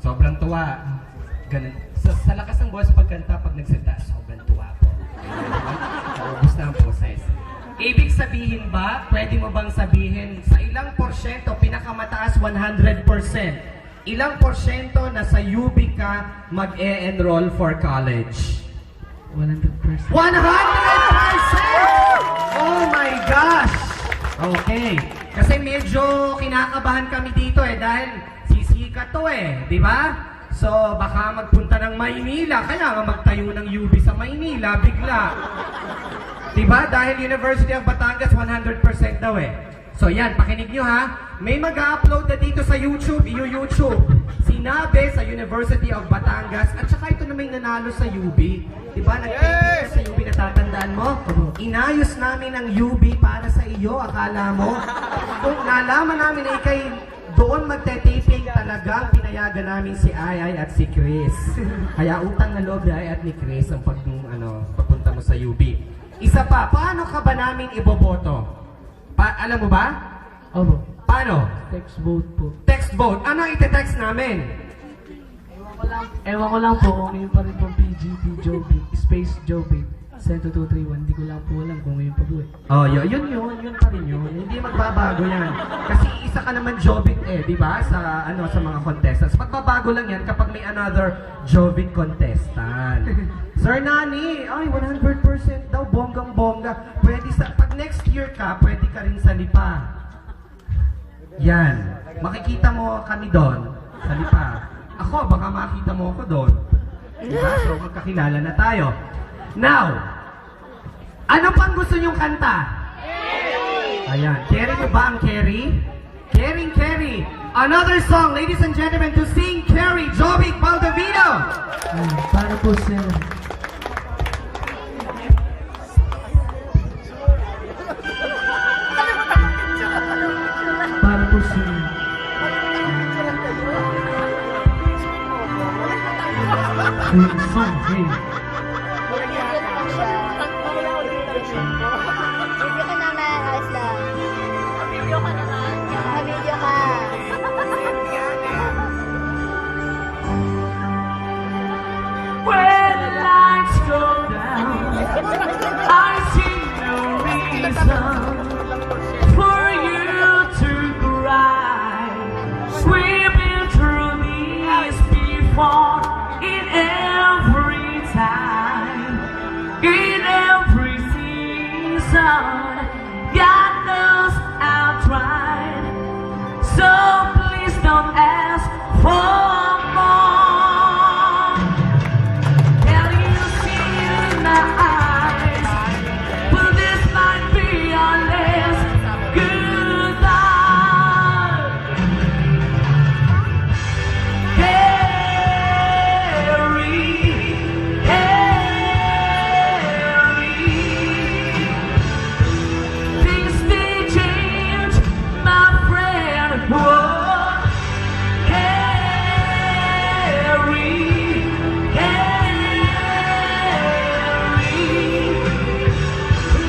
Sobrang tuwa. Ganun. Sa lakas ng boses pagkanta, pag nagsalita, sobrang tuwa po. Naubos na ang boses. Ibig sabihin ba, pwede mo bang sabihin, sa ilang porsyento, pinakamataas 100%, ilang porsyento na sa UB ka mag-e-enroll for college? 100%. 100%! Oh my gosh! Okay. Kasi medyo kinakabahan kami dito dahil sisika to di ba? So baka magpunta ng Maynila, kaya magtayo ng UB sa Maynila bigla. Diba? Dahil University of Batangas 100% daw So yan, pakinig nyo ha. May mag-upload na dito sa YouTube, YouTube. Sinabi sa University of Batangas at saka ito na may nanalo sa UB. Diba? Nag-taping sa UB, natatandaan mo? Inayos namin ang UB para sa iyo, akala mo? Kung nalaman namin na ikay doon magte-taping, talagang pinayagan namin si Ay at si Chris. Kaya utang na loob ni Ay at ni Chris ang pagpunta mo sa UB. Isa pa, paano ka ba namin iboboto? Alam mo ba? Opo. Paano? Text vote po. Text vote. Ano ite-text namin? Ewan ko lang po kung yun pa rin pong PGP Joby, Space Joby, send to 231. Hindi ko lang po alam kung yun pa po Oh, yun pa rin yun. Hindi magbabago yan. Kasi isa ka naman Jobit di ba? Sa mga contestants. Magbabago lang yan kapag may another Jobit contestant. Sir Nani, ay 100% daw, bonggang-bongga. Pwede pag next year ka, pwede ka rin sa Lipa. Yan. Makikita mo kami doon, sa Lipa. Ako, baka makita mo ako doon. Diba? So, magkakilala na tayo. Now, ano pang gusto nyong kanta? Ayan. Carry nyo ba ang Carry? Carry. Another song, ladies and gentlemen, to sing Carry, Jovic Baldovino. Para po sa... Para po sa... Song, hey. Video ka naman, ayos lang. Video ka naman? Video ka. When the lights go down, I see no reason for you to cry. Swimming through these before in every time, in every season. God knows I've tried, so please don't ask for more. Can you see in my eyes? Well, this might be our last goodbye. Things they change, my friend. Whoa.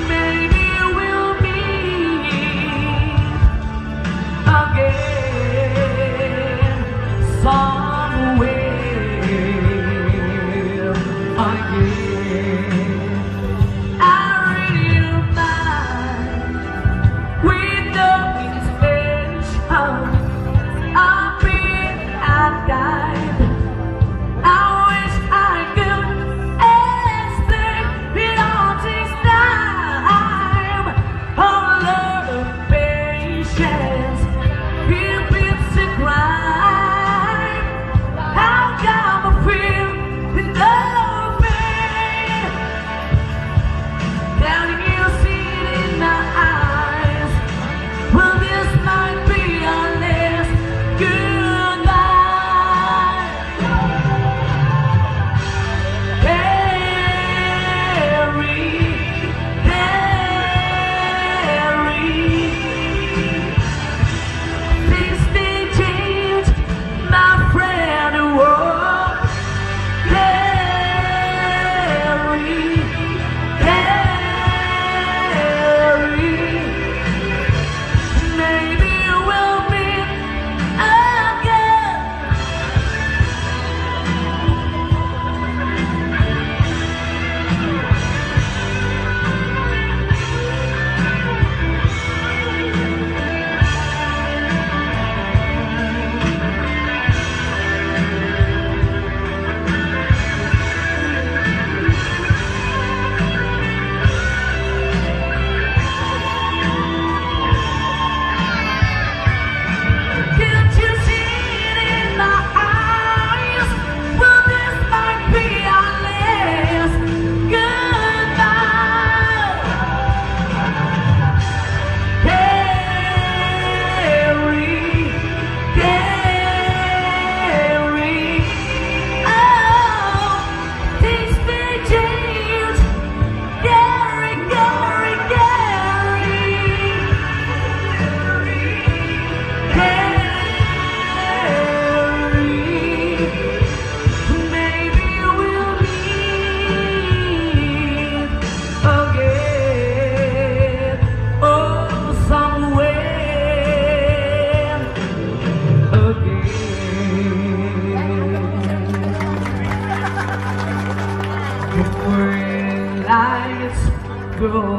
Maybe we'll meet again somewhere again. I read your mind with no intention of being unkind. I wish I could explain it all takes time, a lot of patience. If it's a crime, how grow.